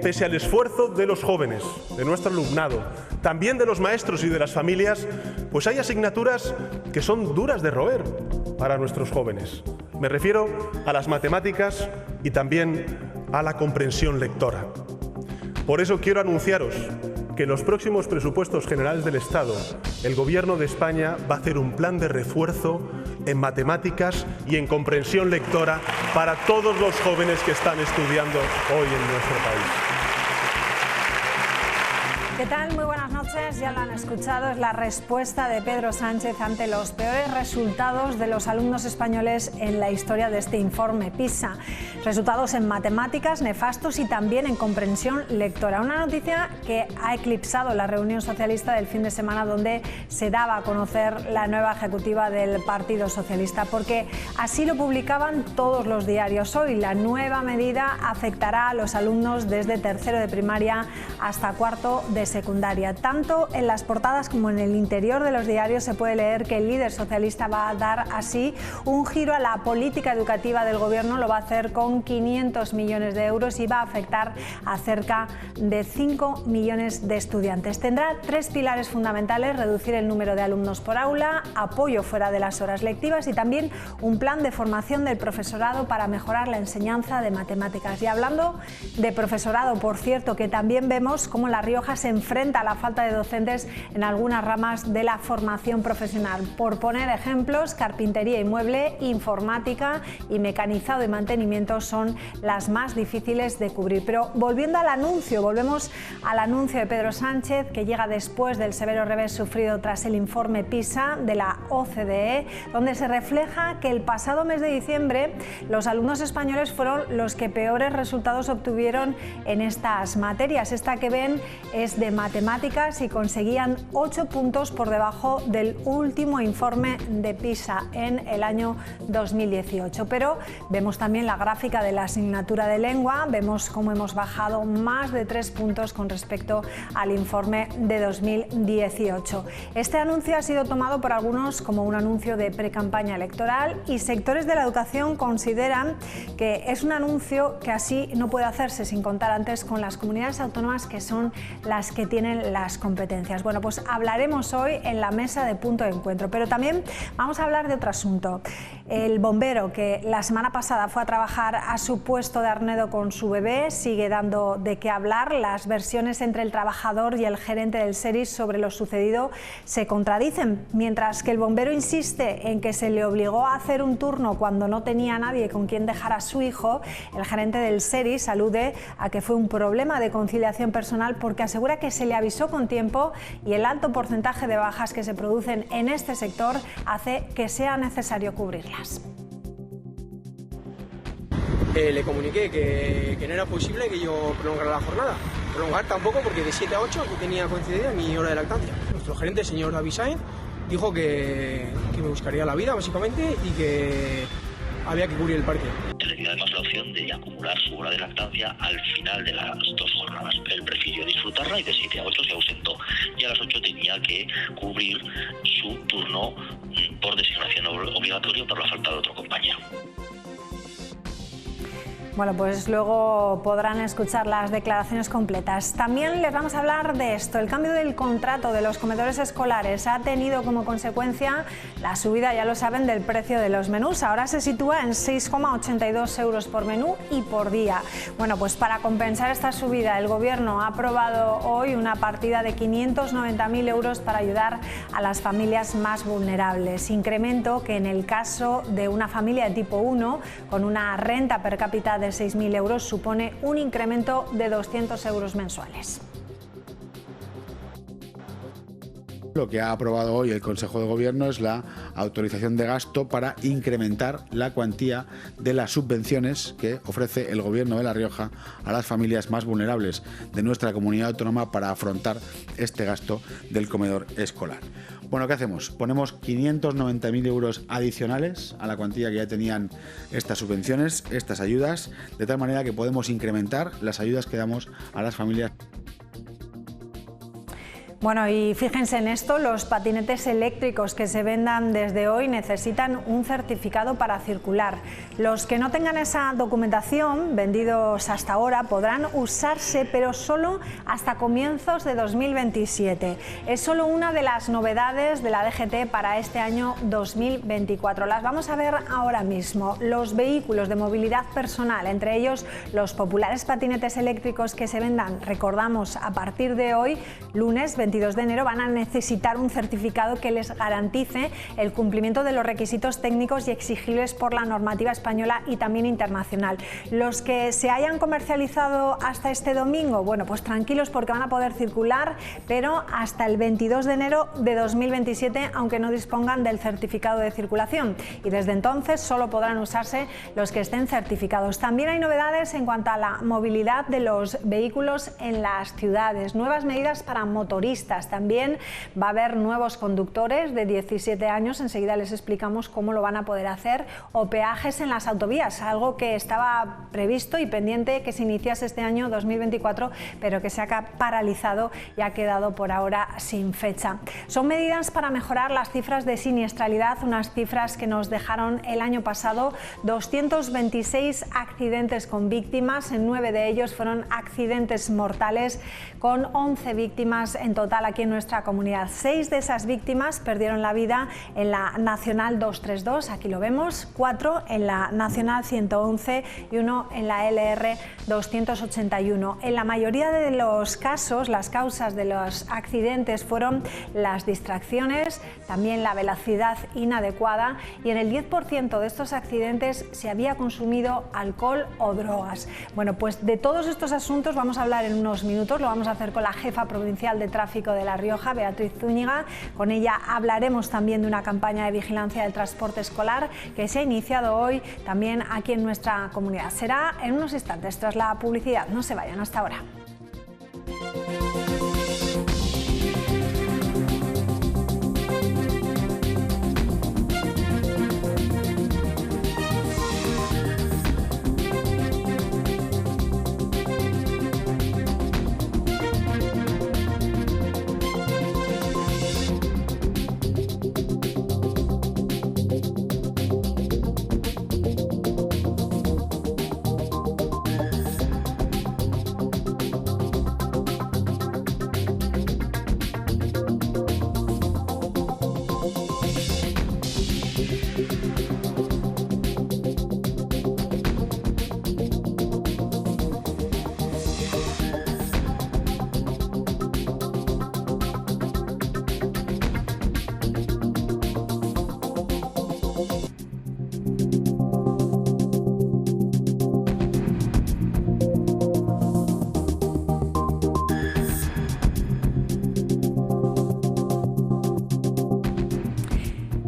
pese al esfuerzo de los jóvenes, de nuestro alumnado, también de los maestros y de las familias, pues hay asignaturas que son duras de roer para nuestros jóvenes. Me refiero a las matemáticas y también a la comprensión lectora. Por eso quiero anunciaros que en los próximos presupuestos generales del Estado, el Gobierno de España va a hacer un plan de refuerzo en matemáticas y en comprensión lectora para todos los jóvenes que están estudiando hoy en nuestro país. ¿Qué tal? Muy buenas noches. Ya lo han escuchado, es la respuesta de Pedro Sánchez ante los peores resultados de los alumnos españoles en la historia de este informe PISA. Resultados en matemáticas nefastos y también en comprensión lectora. Una noticia que ha eclipsado la reunión socialista del fin de semana, donde se daba a conocer la nueva ejecutiva del Partido Socialista, porque así lo publicaban todos los diarios. Hoy la nueva medida afectará a los alumnos desde tercero de primaria hasta cuarto de secundaria. Tanto en las portadas como en el interior de los diarios se puede leer que el líder socialista va a dar así un giro a la política educativa del gobierno. Lo va a hacer con 500 millones de euros y va a afectar a cerca de 5 millones de estudiantes. Tendrá tres pilares fundamentales: reducir el número de alumnos por aula, apoyo fuera de las horas lectivas y también un plan de formación del profesorado para mejorar la enseñanza de matemáticas. Y hablando de profesorado, por cierto, que también vemos cómo La Rioja se enfrenta a la falta de docentes en algunas ramas de la formación profesional. Por poner ejemplos, carpintería y mueble, informática y mecanizado y mantenimiento son las más difíciles de cubrir. Pero volviendo al anuncio, volvemos al anuncio de Pedro Sánchez, que llega después del severo revés sufrido tras el informe PISA de la OCDE, donde se refleja que el pasado mes de diciembre los alumnos españoles fueron los que peores resultados obtuvieron en estas materias. Esta que ven es de matemáticas y conseguían 8 puntos por debajo del último informe de PISA en el año 2018. Pero vemos también la gráfica de la asignatura de lengua, vemos cómo hemos bajado más de 3 puntos con respecto al informe de 2018. Este anuncio ha sido tomado por algunos como un anuncio de precampaña electoral, y sectores de la educación consideran que es un anuncio que así no puede hacerse sin contar antes con las comunidades autónomas, que son las que tienen las competencias. Bueno, pues hablaremos hoy en la mesa de punto de encuentro, pero también vamos a hablar de otro asunto. El bombero que la semana pasada fue a trabajar a su puesto de Arnedo con su bebé sigue dando de qué hablar. Las versiones entre el trabajador y el gerente del SERIS sobre lo sucedido se contradicen. Mientras que el bombero insiste en que se le obligó a hacer un turno cuando no tenía nadie con quien dejar a su hijo, el gerente del SERIS alude a que fue un problema de conciliación personal, porque asegura que se le avisó con tiempo y el alto porcentaje de bajas que se producen en este sector hace que sea necesario cubrirlas. Le comuniqué que no era posible que yo prolongara la jornada. Prolongar tampoco, porque de 7 a 8 aquí tenía coincidida mi hora de lactancia. Nuestro gerente, el señor David Sáenz, dijo que me buscaría la vida, básicamente, y que había que cubrir el parque. Le dio además la opción de acumular su hora de lactancia al final de las dos jornadas. Él prefirió disfrutarla y de 7 a 8 se ausentó. Y a las 8 tenía que cubrir su turno por designación obligatoria por la falta de otro compañero. Bueno, pues luego podrán escuchar las declaraciones completas. También les vamos a hablar de esto. El cambio del contrato de los comedores escolares ha tenido como consecuencia la subida, ya lo saben, del precio de los menús. Ahora se sitúa en 6,82 euros por menú y por día. Bueno, pues para compensar esta subida, el Gobierno ha aprobado hoy una partida de 590.000 euros para ayudar a las familias más vulnerables. Incremento que en el caso de una familia de tipo 1, con una renta per cápita de 6.000 euros, supone un incremento de 200 euros mensuales. Lo que ha aprobado hoy el Consejo de Gobierno es la autorización de gasto para incrementar la cuantía de las subvenciones que ofrece el Gobierno de La Rioja a las familias más vulnerables de nuestra comunidad autónoma para afrontar este gasto del comedor escolar. Bueno, ¿qué hacemos? Ponemos 590.000 euros adicionales a la cuantía que ya tenían estas subvenciones, estas ayudas, de tal manera que podemos incrementar las ayudas que damos a las familias. Bueno, y fíjense en esto, los patinetes eléctricos que se vendan desde hoy necesitan un certificado para circular. Los que no tengan esa documentación, vendidos hasta ahora, podrán usarse, pero solo hasta comienzos de 2027. Es solo una de las novedades de la DGT para este año 2024. Las vamos a ver ahora mismo. Los vehículos de movilidad personal, entre ellos los populares patinetes eléctricos que se vendan, recordamos, a partir de hoy, lunes 22 de enero, van a necesitar un certificado que les garantice el cumplimiento de los requisitos técnicos y exigibles por la normativa española y también internacional. Los que se hayan comercializado hasta este domingo, bueno, pues tranquilos porque van a poder circular, pero hasta el 22 de enero de 2027, aunque no dispongan del certificado de circulación. Y desde entonces solo podrán usarse los que estén certificados. También hay novedades en cuanto a la movilidad de los vehículos en las ciudades. Nuevas medidas para motoristas. También va a haber nuevos conductores de 17 años, enseguida les explicamos cómo lo van a poder hacer, o peajes en las autovías, algo que estaba previsto y pendiente que se iniciase este año 2024, pero que se ha paralizado y ha quedado por ahora sin fecha. Son medidas para mejorar las cifras de siniestralidad, unas cifras que nos dejaron el año pasado 226 accidentes con víctimas, en 9 de ellos fueron accidentes mortales, con 11 víctimas en total aquí en nuestra comunidad. 6 de esas víctimas perdieron la vida en la Nacional 232, aquí lo vemos, 4 en la Nacional 111 y 1 en la LR 281. En la mayoría de los casos, las causas de los accidentes fueron las distracciones, también la velocidad inadecuada, y en el 10% de estos accidentes se había consumido alcohol o drogas. Bueno, pues de todos estos asuntos vamos a hablar en unos minutos, lo vamos a hacer con la jefa provincial de tráfico de La Rioja, Beatriz Zúñiga. Con ella hablaremos también de una campaña de vigilancia del transporte escolar que se ha iniciado hoy también aquí en nuestra comunidad. Será en unos instantes tras la publicidad. No se vayan, hasta ahora.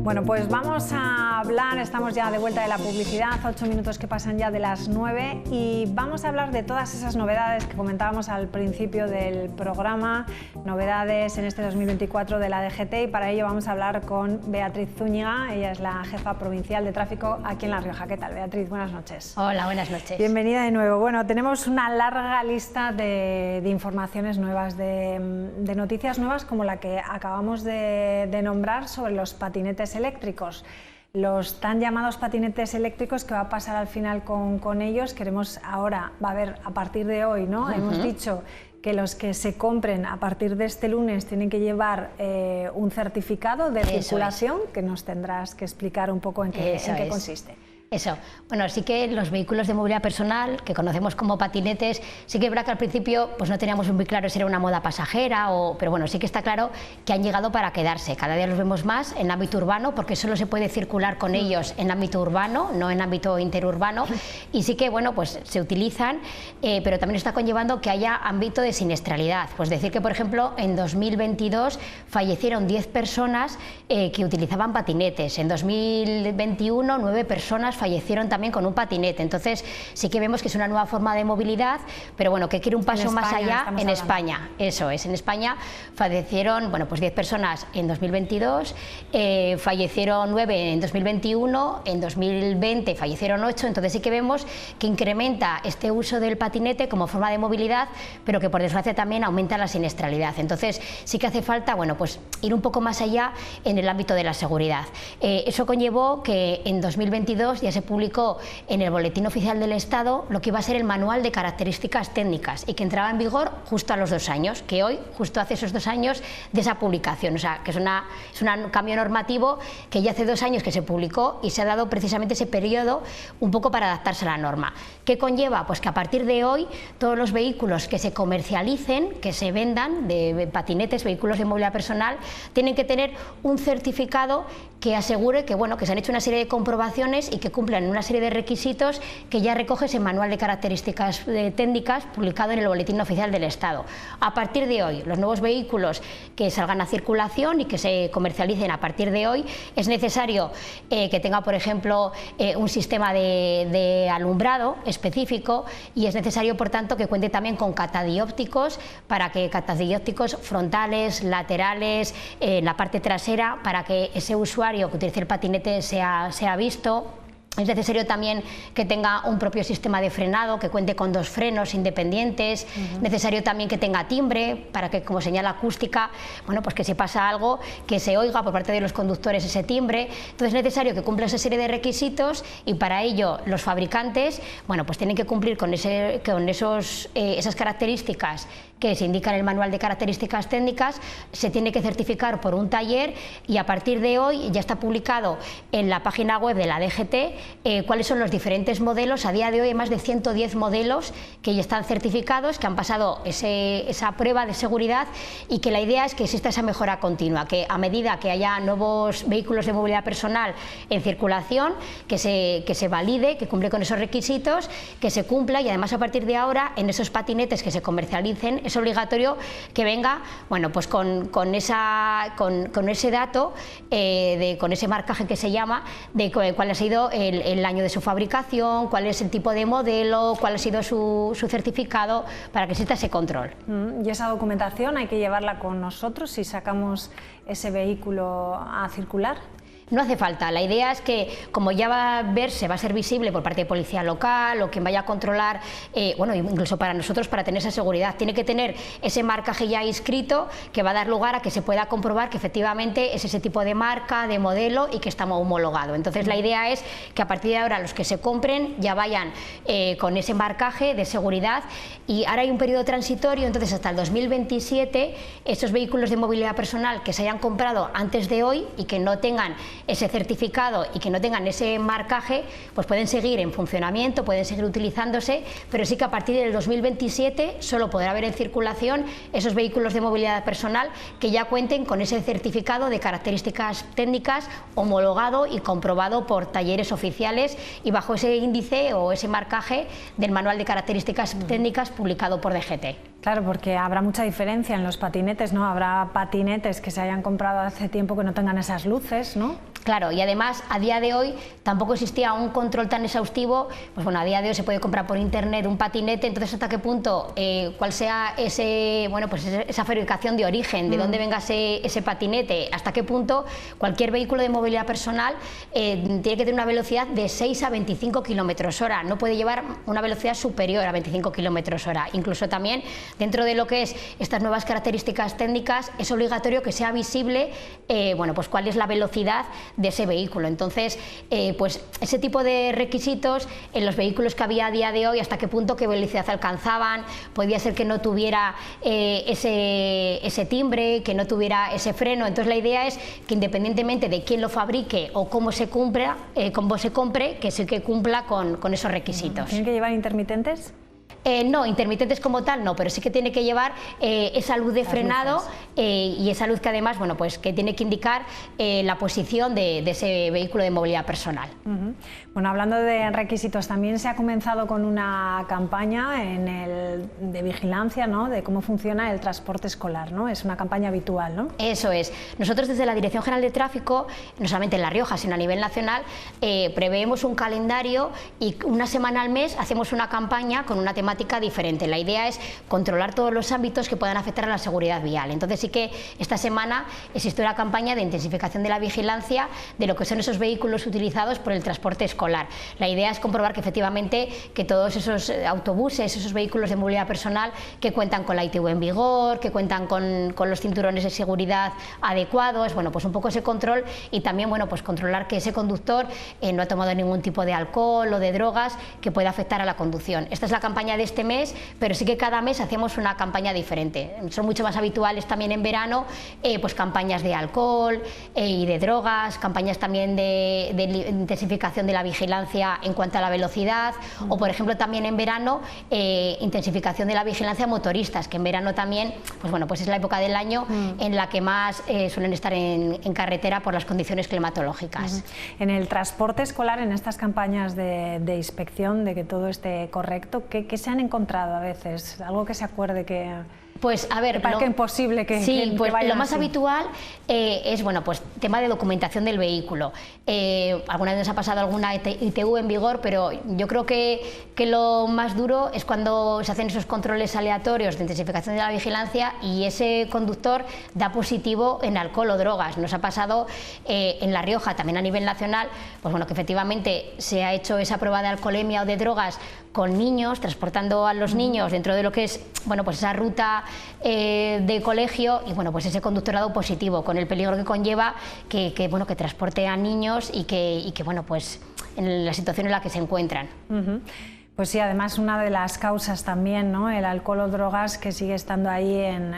Bueno, pues vamos a hablar, estamos ya de vuelta de la publicidad, 8 minutos que pasan ya de las 9, y vamos a hablar de todas esas novedades que comentábamos al principio del programa, novedades en este 2024 de la DGT, y para ello vamos a hablar con Beatriz Zúñiga. Ella es la jefa provincial de tráfico aquí en La Rioja. ¿Qué tal, Beatriz? Buenas noches. Hola, buenas noches. Bienvenida de nuevo. Bueno, tenemos una larga lista de informaciones nuevas, de noticias nuevas, como la que acabamos de nombrar sobre los patinetes eléctricos. Los tan llamados patinetes eléctricos, ¿qué va a pasar al final con ellos? Queremos ahora, va a haber a partir de hoy, ¿no? Hemos dicho que los que se compren a partir de este lunes tienen que llevar un certificado de circulación, que nos tendrás que explicar un poco en qué consiste. Eso, bueno, sí que los vehículos de movilidad personal, que conocemos como patinetes, sí que es verdad que al principio pues no teníamos muy claro si era una moda pasajera, pero bueno, sí que está claro que han llegado para quedarse. Cada día los vemos más en ámbito urbano, porque solo se puede circular con ellos en ámbito urbano, no en ámbito interurbano, y sí que, bueno, pues se utilizan, pero también está conllevando que haya ámbito de siniestralidad. Pues decir que, por ejemplo, en 2022 fallecieron 10 personas que utilizaban patinetes, en 2021 9 personas fallecieron también con un patinete. Entonces sí que vemos que es una nueva forma de movilidad, pero bueno, que quiere un paso más allá en España. Eso es, en España fallecieron, bueno, pues 10 personas en 2022, fallecieron 9 en 2021, en 2020 fallecieron 8, entonces sí que vemos que incrementa este uso del patinete como forma de movilidad, pero que por desgracia también aumenta la siniestralidad. Entonces sí que hace falta, bueno, pues ir un poco más allá en el ámbito de la seguridad. Eso conllevó que en 2022 ya se publicó en el Boletín Oficial del Estado lo que iba a ser el Manual de Características Técnicas y que entraba en vigor justo a los 2 años, que hoy, justo hace esos 2 años de esa publicación, o sea, que es un cambio normativo que ya hace 2 años que se publicó y se ha dado precisamente ese periodo un poco para adaptarse a la norma. ¿Qué conlleva? Pues que a partir de hoy todos los vehículos que se comercialicen, que se vendan, de patinetes, vehículos de movilidad personal, tienen que tener un certificado que asegure que, bueno, que se han hecho una serie de comprobaciones y que cumplan una serie de requisitos que ya recoge ese Manual de Características Técnicas publicado en el Boletín Oficial del Estado. A partir de hoy, los nuevos vehículos que salgan a circulación y que se comercialicen a partir de hoy, es necesario que tenga, por ejemplo, un sistema de alumbrado específico y es necesario, por tanto, que cuente también con catadiópticos, para que catadiópticos frontales, laterales, en la parte trasera, para que ese usuario que utilice el patinete sea visto. Es necesario también que tenga un propio sistema de frenado, que cuente con 2 frenos independientes. Necesario también que tenga timbre, para que, como señal acústica, bueno, pues que si pasa algo, que se oiga por parte de los conductores ese timbre. Entonces es necesario que cumpla esa serie de requisitos y para ello los fabricantes, bueno, pues tienen que cumplir con esas características que se indican en el Manual de Características Técnicas. Se tiene que certificar por un taller y a partir de hoy ya está publicado en la página web de la DGT cuáles son los diferentes modelos. A día de hoy hay más de 110 modelos que ya están certificados, que han pasado esa prueba de seguridad y que la idea es que exista esa mejora continua, que a medida que haya nuevos vehículos de movilidad personal en circulación, que se valide, que cumple con esos requisitos, que se cumpla y además a partir de ahora en esos patinetes que se comercialicen es obligatorio que venga, bueno, pues con ese dato, con ese marcaje que se llama, de cuál ha sido el año de su fabricación, cuál es el tipo de modelo, cuál ha sido su certificado, para que exista ese control. Y esa documentación hay que llevarla con nosotros si sacamos ese vehículo a circular. No hace falta, la idea es que como ya va a ser visible por parte de policía local o quien vaya a controlar, bueno, incluso para nosotros, para tener esa seguridad, tiene que tener ese marcaje ya inscrito que va a dar lugar a que se pueda comprobar que efectivamente es ese tipo de marca, de modelo y que está homologado. Entonces la idea es que a partir de ahora los que se compren ya vayan con ese marcaje de seguridad y ahora hay un periodo transitorio, entonces hasta el 2027 estos vehículos de movilidad personal que se hayan comprado antes de hoy y que no tengan ese certificado y que no tengan ese marcaje, pues pueden seguir en funcionamiento, pueden seguir utilizándose, pero sí que a partir del 2027 solo podrá haber en circulación esos vehículos de movilidad personal que ya cuenten con ese certificado de características técnicas homologado y comprobado por talleres oficiales y bajo ese índice o ese marcaje del Manual de Características Técnicas publicado por DGT. Claro, porque habrá mucha diferencia en los patinetes, ¿no? Habrá patinetes que se hayan comprado hace tiempo que no tengan esas luces, ¿no? Claro, y además a día de hoy tampoco existía un control tan exhaustivo. Pues bueno, a día de hoy se puede comprar por internet un patinete, entonces hasta qué punto, cuál sea esa fabricación de origen, de dónde venga ese patinete, hasta qué punto cualquier vehículo de movilidad personal tiene que tener una velocidad de 6 a 25 km/h, no puede llevar una velocidad superior a 25 km/h. Incluso también dentro de lo que es estas nuevas características técnicas es obligatorio que sea visible bueno, pues cuál es la velocidad de ese vehículo. Entonces, pues ese tipo de requisitos en los vehículos que había a día de hoy, hasta qué punto, qué velocidad alcanzaban, podía ser que no tuviera ese timbre, que no tuviera ese freno. Entonces la idea es que independientemente de quién lo fabrique o cómo se compre, que sí que cumpla con esos requisitos. ¿Tienen que llevar intermitentes? No, intermitentes como tal no, pero sí que tiene que llevar esa luz de frenado y esa luz que además, bueno, pues que tiene que indicar la posición de ese vehículo de movilidad personal. Bueno, hablando de requisitos, también se ha comenzado con una campaña de vigilancia, ¿no?, de cómo funciona el transporte escolar, ¿no? Es una campaña habitual, ¿no? Eso es. Nosotros desde la Dirección General de Tráfico, no solamente en La Rioja, sino a nivel nacional, preveemos un calendario y una semana al mes hacemos una campaña con una temática diferente. La idea es controlar todos los ámbitos que puedan afectar a la seguridad vial. Entonces sí que esta semana existe una campaña de intensificación de la vigilancia de lo que son esos vehículos utilizados por el transporte escolar. La idea es comprobar que efectivamente que todos esos autobuses, esos vehículos de movilidad personal que cuentan con la ITV en vigor, que cuentan con los cinturones de seguridad adecuados, bueno, pues un poco ese control y también, bueno, pues controlar que ese conductor no ha tomado ningún tipo de alcohol o de drogas que pueda afectar a la conducción. Esta es la campaña de este mes, pero sí que cada mes hacemos una campaña diferente. Son mucho más habituales también en verano, pues campañas de alcohol y de drogas, campañas también de intensificación de la vigilancia en cuanto a la velocidad o, por ejemplo, también en verano intensificación de la vigilancia a motoristas, que en verano también, pues bueno, pues es la época del año en la que más suelen estar en carretera por las condiciones climatológicas. En el transporte escolar, en estas campañas de inspección, de que todo esté correcto, ¿qué se han encontrado a veces? ¿Algo que se acuerde que...? Pues a ver, parece imposible que, sí, pues vaya lo más así. Habitual es, bueno, pues tema de documentación del vehículo. Alguna vez nos ha pasado alguna ITV en vigor, pero yo creo que lo más duro es cuando se hacen esos controles aleatorios de intensificación de la vigilancia y ese conductor da positivo en alcohol o drogas. Nos ha pasado en La Rioja, también a nivel nacional, pues bueno, que efectivamente se ha hecho esa prueba de alcoholemia o de drogas con niños, transportando a los niños dentro de lo que es, bueno, pues esa ruta de colegio y, bueno, pues ese conductor ha dado positivo, con el peligro que conlleva que bueno, que transporte a niños y que bueno, pues en la situación en la que se encuentran. Pues sí, además una de las causas también, ¿no?, el alcohol o drogas, que sigue estando ahí en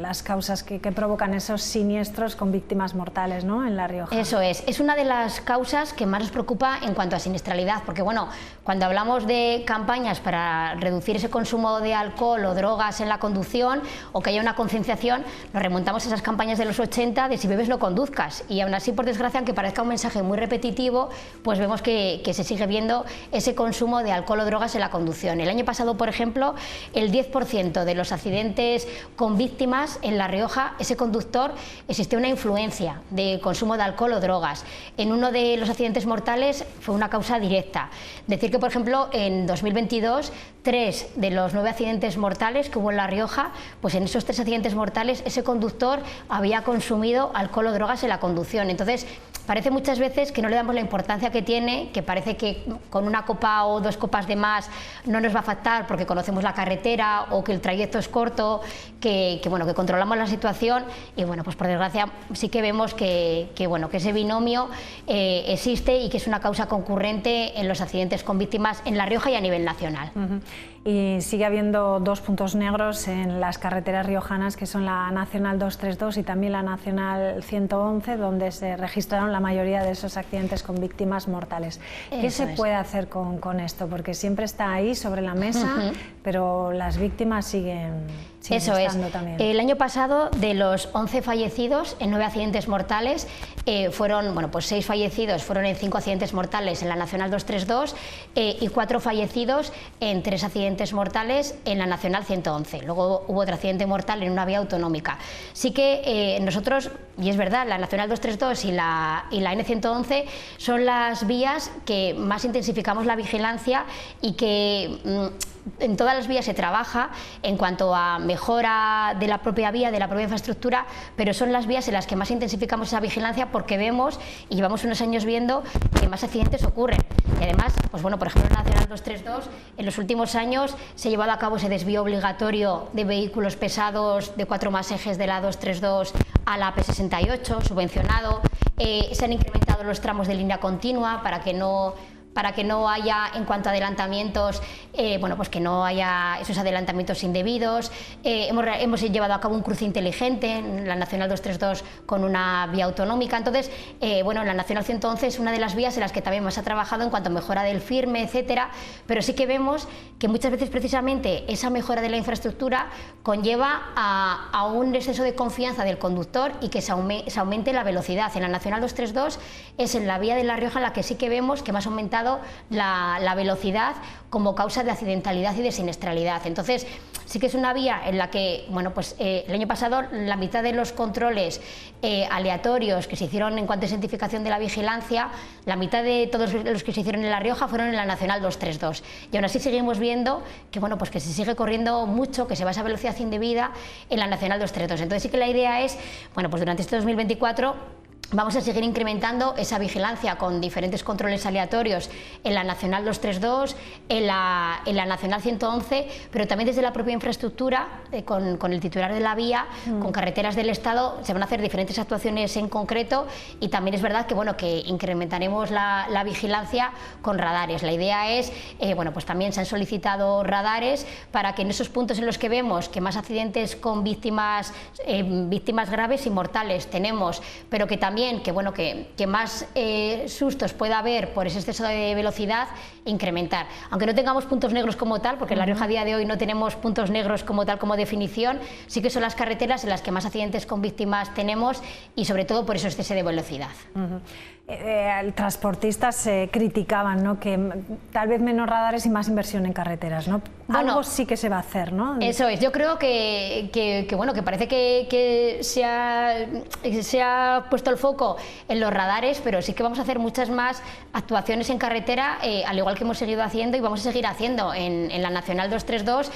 las causas que provocan esos siniestros con víctimas mortales, ¿no?, en La Rioja. Eso es una de las causas que más nos preocupa en cuanto a siniestralidad, porque bueno, cuando hablamos de campañas para reducir ese consumo de alcohol o drogas en la conducción o que haya una concienciación, nos remontamos a esas campañas de los 80 de si bebes no conduzcas, y aún así, por desgracia, aunque parezca un mensaje muy repetitivo, pues vemos que se sigue viendo ese consumo de alcohol o drogas en la conducción. El año pasado, por ejemplo, el 10% de los accidentes con víctimas en La Rioja, ese conductor, existió una influencia de consumo de alcohol o drogas. En uno de los accidentes mortales fue una causa directa. Decir que, por ejemplo, en 2022, 3 de los 9 accidentes mortales que hubo en La Rioja, pues en esos 3 accidentes mortales ese conductor había consumido alcohol o drogas en la conducción. Entonces, parece muchas veces que no le damos la importancia que tiene, que parece que con una copa o 2 copas de más no nos va a afectar porque conocemos la carretera o que el trayecto es corto, que bueno, que controlamos la situación y, bueno, pues por desgracia sí que vemos que bueno, que ese binomio existe y que es una causa concurrente en los accidentes con víctimas en La Rioja y a nivel nacional. Y sigue habiendo 2 puntos negros en las carreteras riojanas, que son la Nacional 232 y también la Nacional 111, donde se registraron la mayoría de esos accidentes con víctimas mortales. ¿Qué se puede hacer con esto? Porque siempre está ahí sobre la mesa, pero las víctimas siguen estando también. El año pasado, de los 11 fallecidos en 9 accidentes mortales, fueron, bueno, pues 6 fallecidos fueron en 5 accidentes mortales en la Nacional 232 y 4 fallecidos en 3 accidentes mortales en la Nacional 111. Luego hubo otro accidente mortal en una vía autonómica. Sí que nosotros, y es verdad, la Nacional 232 y la N111 son las vías que más intensificamos la vigilancia y que en todas las vías se trabaja en cuanto a mejora de la propia vía, de la propia infraestructura, pero son las vías en las que más intensificamos esa vigilancia porque vemos y llevamos unos años viendo que más accidentes ocurren. Y además, pues bueno, por ejemplo, en la Nacional 232, en los últimos años se ha llevado a cabo ese desvío obligatorio de vehículos pesados de 4 más ejes de la 232 a la AP68, subvencionado. Se han incrementado los tramos de línea continua para que no para que no haya, en cuanto a adelantamientos, bueno, pues que no haya esos adelantamientos indebidos. Hemos llevado a cabo un cruce inteligente en la Nacional 232 con una vía autonómica. Entonces, bueno, la Nacional 111 es una de las vías en las que también más se ha trabajado en cuanto a mejora del firme, etcétera, pero sí que vemos que muchas veces precisamente esa mejora de la infraestructura conlleva a un exceso de confianza del conductor y que se aumente la velocidad. En la Nacional 232 es en la vía de La Rioja en la que sí que vemos que más ha aumentado la velocidad como causa de accidentalidad y de siniestralidad. Entonces, sí que es una vía en la que, bueno, pues el año pasado la mitad de los controles aleatorios que se hicieron en cuanto a identificación de la vigilancia, la mitad de todos los que se hicieron en La Rioja fueron en la Nacional 232. Y aún así seguimos viendo que, bueno, pues que se sigue corriendo mucho, que se va a esa velocidad indebida en la Nacional 232. Entonces sí que la idea es, bueno, pues durante este 2024 vamos a seguir incrementando esa vigilancia con diferentes controles aleatorios en la Nacional 232, en la Nacional 111, pero también desde la propia infraestructura, con el titular de la vía, con Carreteras del Estado, se van a hacer diferentes actuaciones en concreto y también es verdad que, bueno, que incrementaremos la vigilancia con radares. La idea es, bueno, pues también se han solicitado radares para que en esos puntos en los que vemos que más accidentes con víctimas graves y mortales tenemos, pero que también que, bueno, que más sustos pueda haber por ese exceso de velocidad, incrementar. Aunque no tengamos puntos negros como tal, porque en La Rioja a día de hoy no tenemos puntos negros como tal como definición, sí que son las carreteras en las que más accidentes con víctimas tenemos y sobre todo por ese exceso de velocidad. Transportistas criticaban, ¿no?, que tal vez menos radares y más inversión en carreteras, ¿no? Bueno, algo sí que se va a hacer, ¿no? Eso es. Yo creo que bueno, que parece que se ha puesto el foco en los radares, pero sí que vamos a hacer muchas más actuaciones en carretera, al igual que hemos seguido haciendo y vamos a seguir haciendo en la Nacional 232.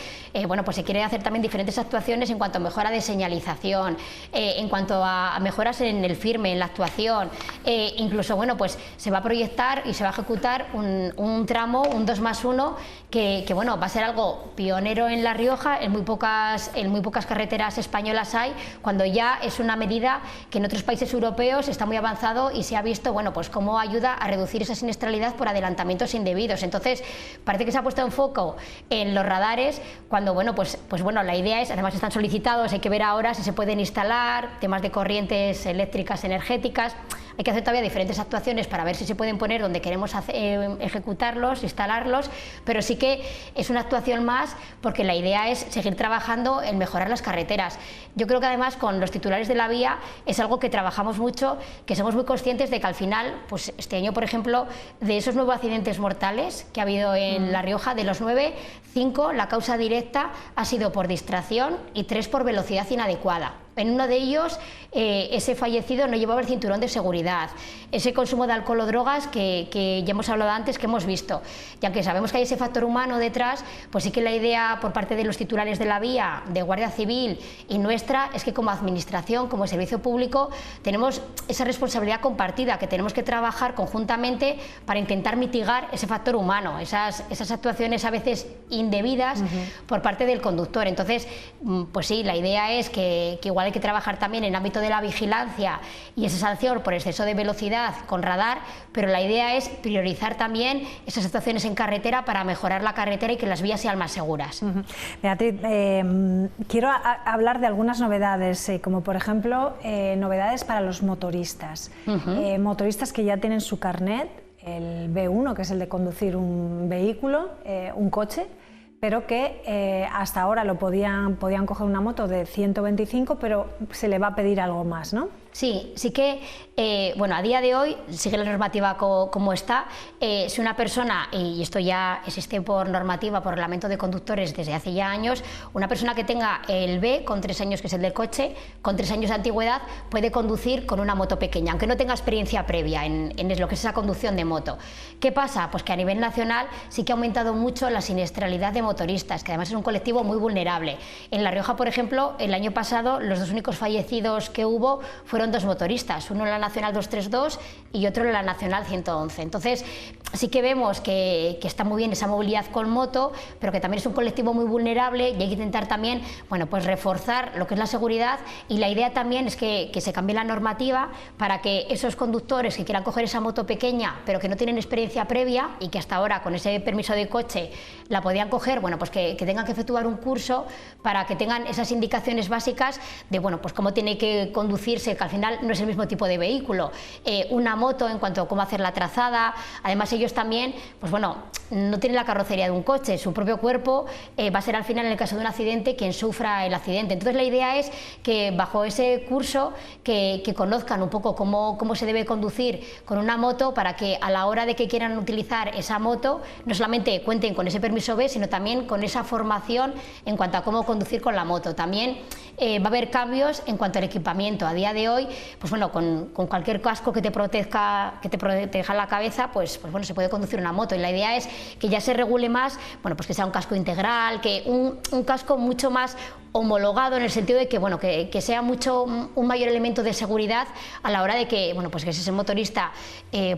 Bueno, pues se quiere hacer también diferentes actuaciones en cuanto a mejora de señalización, en cuanto a mejoras en el firme, en la actuación, incluso, bueno, pues se va a proyectar y se va a ejecutar un tramo, un 2+1, que bueno, va a ser algo pionero en La Rioja. En muy pocas carreteras españolas hay, cuando ya es una medida que en otros países europeos está muy avanzado y se ha visto, bueno, pues cómo ayuda a reducir esa siniestralidad por adelantamientos indebidos. Entonces, parece que se ha puesto en foco en los radares, cuando, bueno, pues bueno, la idea es, además están solicitados, hay que ver ahora si se pueden instalar, temas de corrientes eléctricas energéticas. Hay que hacer todavía diferentes actuaciones para ver si se pueden poner donde queremos ejecutarlos, instalarlos, pero sí que es una actuación más, porque la idea es seguir trabajando en mejorar las carreteras. Yo creo que además con los titulares de la vía es algo que trabajamos mucho, que somos muy conscientes de que al final, pues este año, por ejemplo, de esos 9 accidentes mortales que ha habido en La Rioja, de los 9, 5, la causa directa ha sido por distracción y 3 por velocidad inadecuada. En uno de ellos, ese fallecido no llevaba el cinturón de seguridad. Ese consumo de alcohol o drogas que ya hemos hablado antes, que hemos visto. Y aunque sabemos que hay ese factor humano detrás, pues sí que la idea por parte de los titulares de la vía, de Guardia Civil y nuestra, es que como administración, como servicio público, tenemos esa responsabilidad compartida, que tenemos que trabajar conjuntamente para intentar mitigar ese factor humano, esas actuaciones a veces indebidas por parte del conductor. Entonces, pues sí, la idea es que igual hay que trabajar también en el ámbito de la vigilancia y esa sanción por exceso de velocidad con radar, pero la idea es priorizar también esas actuaciones en carretera para mejorar la carretera y que las vías sean más seguras. Beatriz, quiero hablar de algunas novedades, como por ejemplo novedades para los motoristas. Motoristas que ya tienen su carnet, el B1, que es el de conducir un vehículo, un coche, pero que hasta ahora podían coger una moto de 125, pero se le va a pedir algo más, ¿no? Sí, sí que, bueno, a día de hoy sigue la normativa como está. Si una persona, y esto ya existe por normativa, por reglamento de conductores desde hace ya años, una persona que tenga el B con 3 años, que es el de coche, con 3 años de antigüedad, puede conducir con una moto pequeña, aunque no tenga experiencia previa en lo que es esa conducción de moto. ¿Qué pasa? Pues que a nivel nacional sí que ha aumentado mucho la siniestralidad de motoristas, que además es un colectivo muy vulnerable. En La Rioja, por ejemplo, el año pasado los 2 únicos fallecidos que hubo fueron fueron 2 motoristas, uno en la Nacional 232 y otro en la Nacional 111. Entonces sí que vemos que está muy bien esa movilidad con moto, pero que también es un colectivo muy vulnerable y hay que intentar también, bueno, pues reforzar lo que es la seguridad, y la idea también es que se cambie la normativa para que esos conductores que quieran coger esa moto pequeña pero que no tienen experiencia previa y que hasta ahora con ese permiso de coche la podían coger, bueno, pues que tengan que efectuar un curso para que tengan esas indicaciones básicas de, bueno, pues cómo tiene que conducirse, que al final no es el mismo tipo de vehículo, una moto en cuanto a cómo hacer la trazada. Además ellos también, pues bueno, no tienen la carrocería de un coche, su propio cuerpo va a ser al final, en el caso de un accidente, quien sufra el accidente. Entonces la idea es que bajo ese curso que conozcan un poco cómo se debe conducir con una moto, para que a la hora de que quieran utilizar esa moto no solamente cuenten con ese permiso B, sino también con esa formación en cuanto a cómo conducir con la moto. También va a haber cambios en cuanto al equipamiento. A día de hoy, pues bueno, con cualquier casco que te proteja la cabeza, pues bueno, se puede conducir una moto, y la idea es que ya se regule más, bueno, pues que sea un casco integral, que un casco mucho más homologado, en el sentido de que, bueno, que sea un mayor elemento de seguridad a la hora de que, bueno, pues que si ese motorista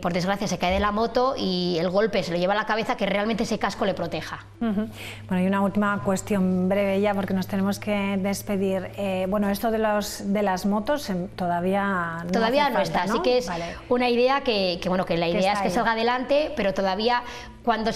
por desgracia se cae de la moto y el golpe se lo lleva a la cabeza, que realmente ese casco le proteja. Bueno, y una última cuestión breve ya, porque nos tenemos que despedir. Bueno, esto de las motos todavía no está, ¿no? Así que es una idea que la idea es que salga adelante, pero todavía cuándo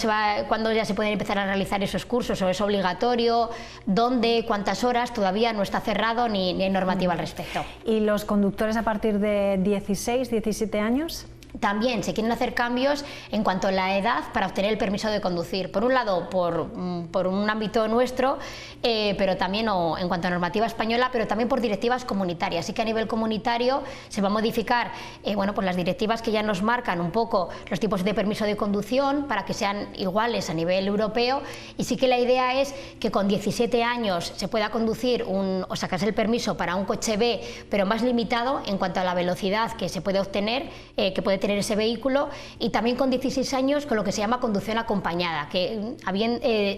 ya se pueden empezar a realizar esos cursos, o es obligatorio, dónde, cuántas horas, todavía no está cerrado ni hay normativa al respecto. ¿Y los conductores a partir de 16, 17 años? También se quieren hacer cambios en cuanto a la edad para obtener el permiso de conducir. Por un lado, por un ámbito nuestro, pero también en cuanto a normativa española, pero también por directivas comunitarias. Así que a nivel comunitario se va a modificar bueno, pues las directivas que ya nos marcan un poco los tipos de permiso de conducción para que sean iguales a nivel europeo, y sí que la idea es que con 17 años se pueda conducir o sacarse el permiso para un coche B, pero más limitado en cuanto a la velocidad que se puede obtener, que puede tener ese vehículo, y también con 16 años con lo que se llama conducción acompañada, que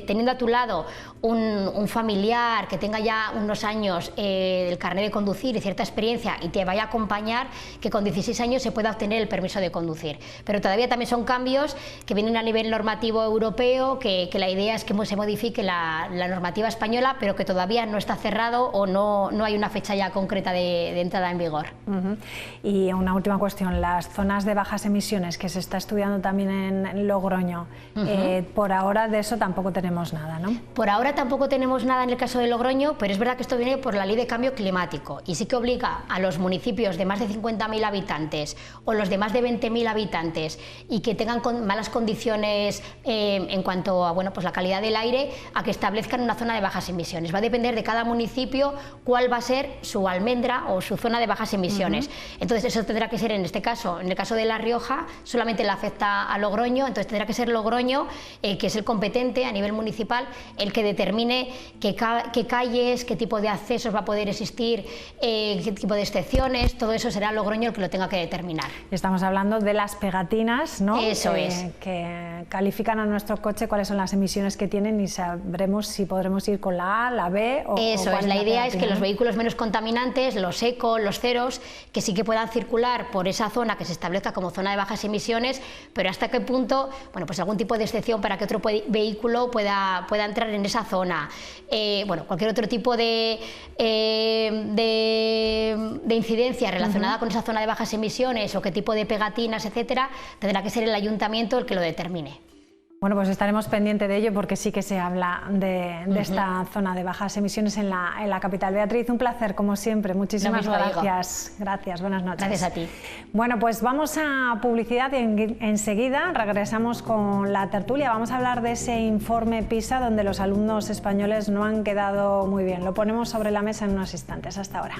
teniendo a tu lado un familiar que tenga ya unos años el carnet de conducir y cierta experiencia y te vaya a acompañar, que con 16 años se pueda obtener el permiso de conducir. Pero todavía también son cambios que vienen a nivel normativo europeo, que la idea es que se modifique la normativa española, pero que todavía no está cerrado o no hay una fecha ya concreta de entrada en vigor. Y una última cuestión, las zonas de bajas emisiones que se está estudiando también en Logroño, por ahora de eso tampoco tenemos nada, ¿no? Por ahora tampoco tenemos nada en el caso de Logroño, pero es verdad que esto viene por la Ley de Cambio Climático, y sí que obliga a los municipios de más de 50.000 habitantes o los de más de 20.000 habitantes y que tengan malas condiciones en cuanto a pues la calidad del aire, a que establezcan una zona de bajas emisiones. Va a depender de cada municipio cuál va a ser su almendra o su zona de bajas emisiones. Entonces eso tendrá que ser, en este caso, en el caso de La Rioja, solamente le afecta a Logroño, entonces tendrá que ser Logroño, que es el competente a nivel municipal, el que determine qué calles, qué tipo de accesos va a poder existir, qué tipo de excepciones, todo eso será Logroño el que lo tenga que determinar. Estamos hablando de las pegatinas, ¿no? Eso es. Que califican a nuestro coche cuáles son las emisiones que tienen, y sabremos si podremos ir con la A, la B o eso o es, la idea es que los vehículos menos contaminantes, los eco, los ceros, que sí que puedan circular por esa zona que se establezca como zona de bajas emisiones, pero hasta qué punto, pues algún tipo de excepción para que otro vehículo pueda entrar en esa zona. Cualquier otro tipo de incidencia relacionada con esa zona de bajas emisiones, o qué tipo de pegatinas, etcétera, tendrá que ser el ayuntamiento el que lo determine. Bueno, pues estaremos pendientes de ello, porque sí que se habla de esta zona de bajas emisiones en la capital. Beatriz, un placer, como siempre. Muchísimas gracias. Gracias, buenas noches. Gracias a ti. Bueno, pues vamos a publicidad y enseguida regresamos con la tertulia. Vamos a hablar de ese informe PISA donde los alumnos españoles no han quedado muy bien. Lo ponemos sobre la mesa en unos instantes. Hasta ahora.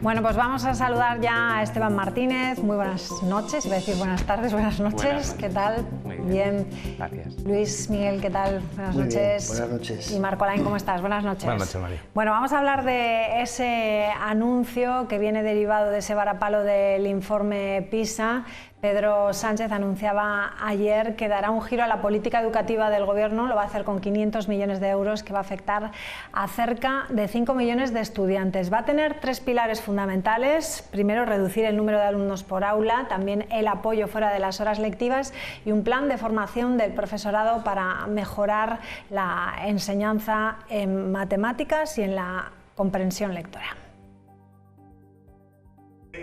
Bueno, pues vamos a saludar ya a Esteban Martínez. Muy buenas noches, iba a decir buenas tardes, buenas noches. ¿Qué tal? Muy bien. Gracias. Luis Miguel, ¿qué tal? Buenas Muy noches. bien. Buenas noches. Y Marco Lain, ¿cómo estás? Buenas noches. Buenas noches, María. Bueno, vamos a hablar de ese anuncio que viene derivado de ese varapalo del informe PISA. Pedro Sánchez anunciaba ayer que dará un giro a la política educativa del Gobierno, lo va a hacer con 500 millones de euros, que va a afectar a cerca de 5 millones de estudiantes. Va a tener 3 pilares fundamentales: primero, reducir el número de alumnos por aula, también el apoyo fuera de las horas lectivas y un plan de formación del profesorado para mejorar la enseñanza en matemáticas y en la comprensión lectora.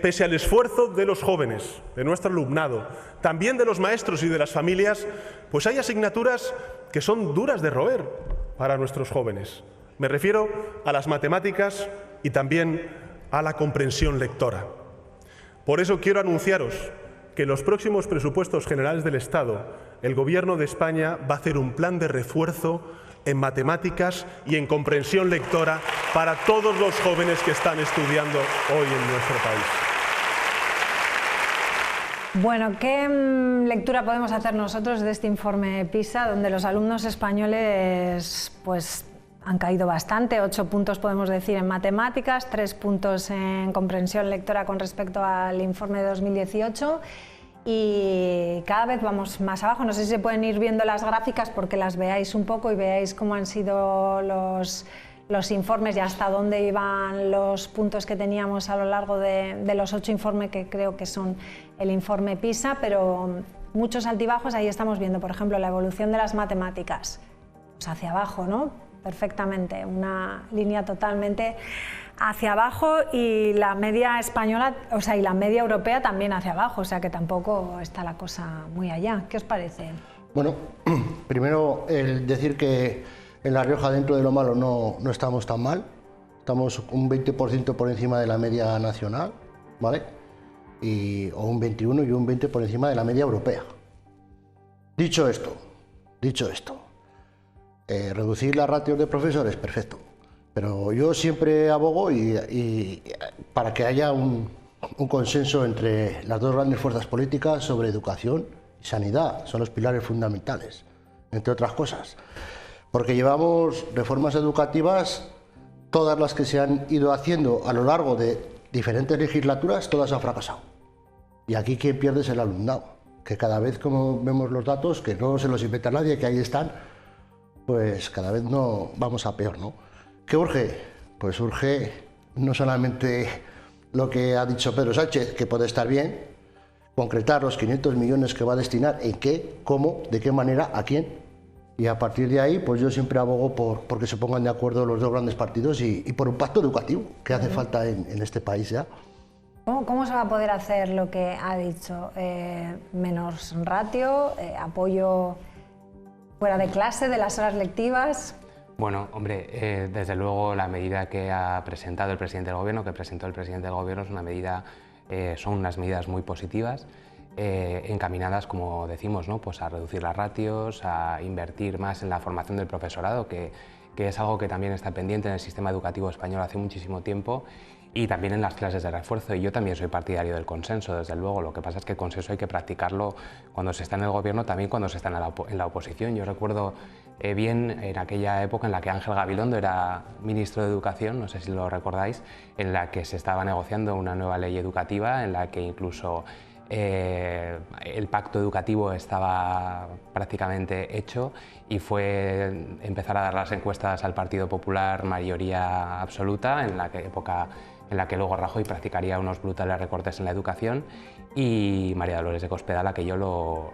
Pese al esfuerzo de los jóvenes, de nuestro alumnado, también de los maestros y de las familias, pues hay asignaturas que son duras de roer para nuestros jóvenes. Me refiero a las matemáticas y también a la comprensión lectora. Por eso quiero anunciaros que en los próximos presupuestos generales del Estado, el Gobierno de España va a hacer un plan de refuerzo en matemáticas y en comprensión lectora para todos los jóvenes que están estudiando hoy en nuestro país. Bueno, ¿qué lectura podemos hacer nosotros de este informe PISA, donde los alumnos españoles pues han caído bastante? 8 puntos podemos decir en matemáticas, 3 puntos en comprensión lectora con respecto al informe de 2018. Y cada vez vamos más abajo. No sé si se pueden ir viendo las gráficas porque las veáis un poco y veáis cómo han sido los informes y hasta dónde iban los puntos que teníamos a lo largo de los 8 informes que creo que son el informe PISA, pero muchos altibajos. Ahí estamos viendo, por ejemplo, la evolución de las matemáticas, pues hacia abajo, ¿no? Perfectamente, una línea totalmente hacia abajo, y la media española, o sea, y la media europea también hacia abajo, o sea que tampoco está la cosa muy allá. ¿Qué os parece? Bueno, primero el decir que en La Rioja, dentro de lo malo, no estamos tan mal. Estamos un 20% por encima de la media nacional, ¿vale? O un 21 y un 20 por encima de la media europea. Dicho esto, reducir las ratios de profesores, perfecto. Pero yo siempre abogo y para que haya un consenso entre las dos grandes fuerzas políticas sobre educación y sanidad. Son los pilares fundamentales, entre otras cosas. Porque llevamos reformas educativas, todas las que se han ido haciendo a lo largo de diferentes legislaturas, todas han fracasado. Y aquí quien pierde es el alumnado, que cada vez, como vemos los datos, que no se los inventa nadie, que ahí están, pues cada vez no vamos a peor, ¿no? ¿Qué urge? Pues urge no solamente lo que ha dicho Pedro Sánchez, que puede estar bien, concretar los 500 millones que va a destinar, en qué, cómo, de qué manera, a quién. Y a partir de ahí, pues yo siempre abogo por que se pongan de acuerdo los dos grandes partidos y por un pacto educativo que hace falta en este país ya. ¿Cómo se va a poder hacer lo que ha dicho? Menos ratio, apoyo fuera de clase, de las horas lectivas. Bueno, hombre, desde luego la medida que ha presentado el presidente del Gobierno, que presentó el presidente del Gobierno, son unas medidas muy positivas, encaminadas, como decimos, ¿no? Pues a reducir las ratios, a invertir más en la formación del profesorado, que es algo que también está pendiente en el sistema educativo español hace muchísimo tiempo, y también en las clases de refuerzo. Y yo también soy partidario del consenso, desde luego. Lo que pasa es que el consenso hay que practicarlo cuando se está en el Gobierno, también cuando se está en la oposición. Yo recuerdo bien en aquella época en la que Ángel Gabilondo era ministro de Educación, no sé si lo recordáis, en la que se estaba negociando una nueva ley educativa, en la que incluso el pacto educativo estaba prácticamente hecho, y fue empezar a dar las encuestas al Partido Popular mayoría absoluta, en la época en la que luego Rajoy practicaría unos brutales recortes en la educación, y María Dolores de Cospedal, que yo lo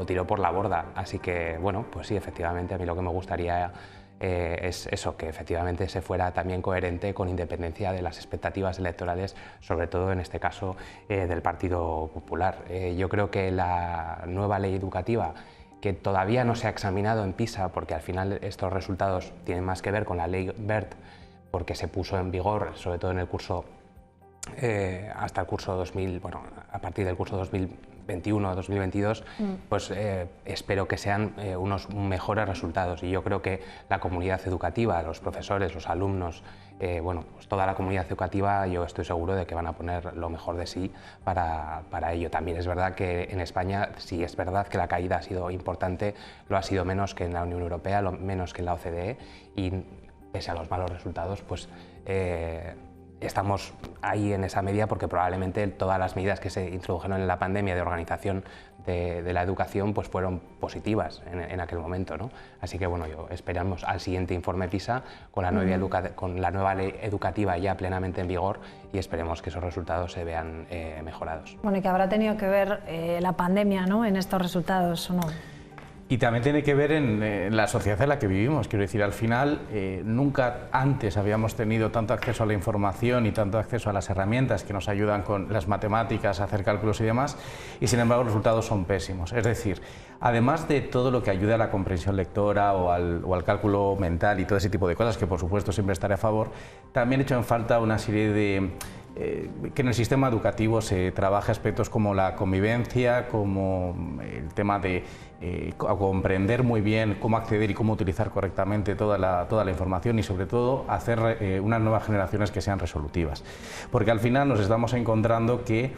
tiró por la borda. Así que, bueno, pues sí, efectivamente, a mí lo que me gustaría es eso, que efectivamente se fuera también coherente con independencia de las expectativas electorales, sobre todo en este caso del Partido Popular. Yo creo que la nueva ley educativa, que todavía no se ha examinado en PISA, porque al final estos resultados tienen más que ver con la ley Wert, porque se puso en vigor sobre todo en el curso hasta el curso 2000, bueno, a partir del curso 2021-2022, pues espero que sean unos mejores resultados. Y yo creo que la comunidad educativa, los profesores, los alumnos, bueno, pues toda la comunidad educativa, yo estoy seguro de que van a poner lo mejor de sí para ello. También es verdad que en España, sí es verdad que la caída ha sido importante, lo ha sido menos que en la Unión Europea, menos que en la OCDE, y pese a los malos resultados, pues estamos ahí en esa media porque probablemente todas las medidas que se introdujeron en la pandemia de organización de la educación pues fueron positivas en aquel momento, ¿no? Así que bueno, esperamos al siguiente informe PISA con la nueva ley educativa ya plenamente en vigor y esperemos que esos resultados se vean mejorados. Bueno, y que habrá tenido que ver la pandemia, ¿no?, en estos resultados, ¿o no? Y también tiene que ver en la sociedad en la que vivimos. Quiero decir, al final, nunca antes habíamos tenido tanto acceso a la información y tanto acceso a las herramientas que nos ayudan con las matemáticas, a hacer cálculos y demás, y sin embargo los resultados son pésimos. Es decir, además de todo lo que ayuda a la comprensión lectora o al cálculo mental y todo ese tipo de cosas, que por supuesto siempre estaré a favor, también he hecho en falta una serie de que en el sistema educativo se trabaje aspectos como la convivencia, como el tema de comprender muy bien cómo acceder y cómo utilizar correctamente toda la información y sobre todo hacer unas nuevas generaciones que sean resolutivas. Porque al final nos estamos encontrando que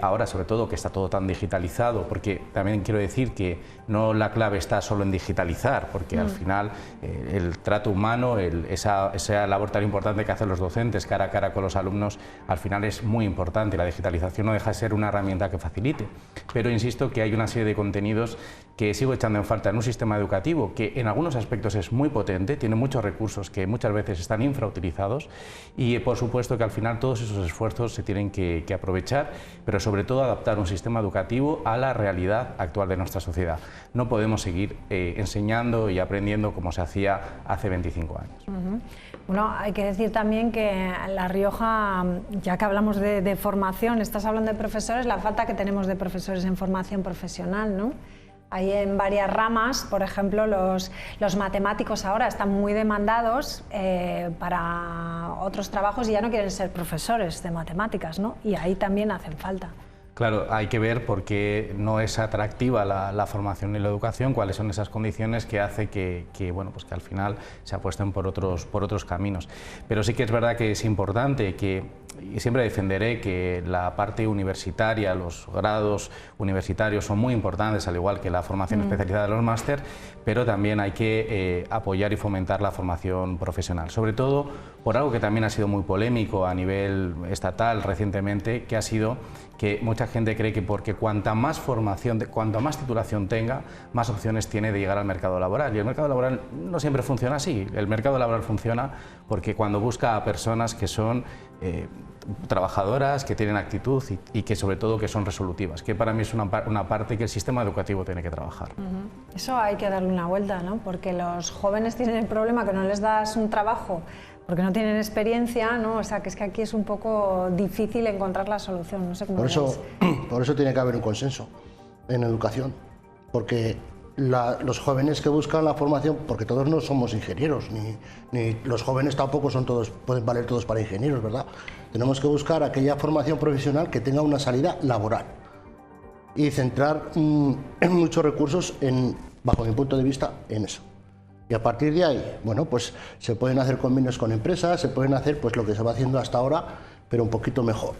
ahora sobre todo que está todo tan digitalizado, porque también quiero decir que no la clave está solo en digitalizar, porque al final el trato humano, esa labor tan importante que hacen los docentes cara a cara con los alumnos, al final es muy importante. La digitalización no deja de ser una herramienta que facilite, pero insisto que hay una serie de contenidos que sigo echando en falta en un sistema educativo que en algunos aspectos es muy potente, tiene muchos recursos que muchas veces están infrautilizados y por supuesto que al final todos esos esfuerzos se tienen que aprovechar, pero sobre todo adaptar un sistema educativo a la realidad actual de nuestra sociedad. No podemos seguir enseñando y aprendiendo como se hacía hace 25 años. Bueno, hay que decir también que La Rioja, ya que hablamos de formación, estás hablando de profesores, la falta que tenemos de profesores en formación profesional, ¿no? Hay en varias ramas, por ejemplo, los matemáticos ahora están muy demandados para otros trabajos y ya no quieren ser profesores de matemáticas, ¿no? Y ahí también hacen falta. Claro, hay que ver por qué no es atractiva la formación y la educación, cuáles son esas condiciones que hace que bueno, pues que al final se apuesten por otros caminos. Pero sí que es verdad que es importante y siempre defenderé que la parte universitaria, los grados universitarios son muy importantes, al igual que la formación especializada de los máster, pero también hay que apoyar y fomentar la formación profesional, sobre todo por algo que también ha sido muy polémico a nivel estatal recientemente, que ha sido que mucha gente cree que porque cuanta más formación, cuanta más titulación tenga, más opciones tiene de llegar al mercado laboral. Y el mercado laboral no siempre funciona así. El mercado laboral funciona porque cuando busca a personas que son trabajadoras, que tienen actitud y que sobre todo que son resolutivas, que para mí es una parte que el sistema educativo tiene que trabajar. Eso hay que darle una vuelta, ¿no? Porque los jóvenes tienen el problema que no les das un trabajo porque no tienen experiencia, ¿no? O sea, que es que aquí es un poco difícil encontrar la solución, no sé cómo por eso tiene que haber un consenso en educación, porque los jóvenes que buscan la formación, porque todos no somos ingenieros, ni los jóvenes tampoco pueden valer todos para ingenieros, ¿verdad? Tenemos que buscar aquella formación profesional que tenga una salida laboral y centrar muchos recursos, bajo mi punto de vista, en eso. Y a partir de ahí, bueno, pues se pueden hacer convenios con empresas, se pueden hacer pues lo que se va haciendo hasta ahora, pero un poquito mejor,